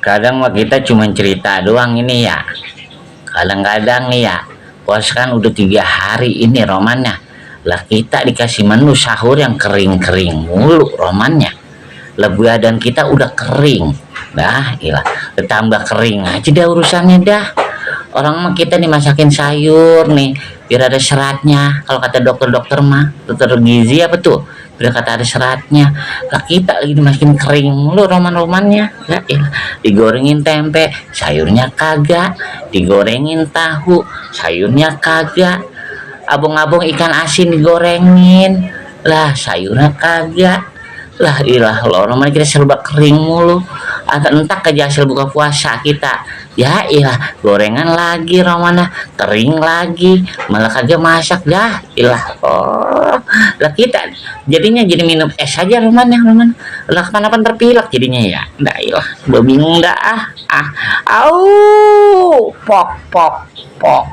Kadang mah kita cuma cerita doang ini ya. Kadang-kadang nih ya, puasa kan udah 3 hari ini romannya. Lah kita dikasih menu sahur yang kering-kering mulu romannya. Lah badan kita udah kering. Dah, ilah. Ditambah kering aja dah urusannya dah. Orang mah kita dimasakin sayur nih biar ada seratnya. Kalau kata dokter-dokter mah, dokter gizi apa tuh? Biar kata ada seratnya. Lah kita lagi dimasakin kering mulu roman-romannya. Ya ilah. Digorengin tempe, sayurnya kagak. Digorengin tahu, sayurnya kagak. Abong-abong ikan asin digorengin. Lah sayurnya kagak. Lah ilah lo orang kita serba kering mulu. Entah aja hasil buka puasa kita. Ya ilah gorengan lagi romana, kering lagi, malah kagak masak dah ilah. Oh lah kita jadinya jadi minum es aja roman ya roman. Lah kenapa terpilak jadinya ya. Dah ilah bingung dah. Au pok pok pok.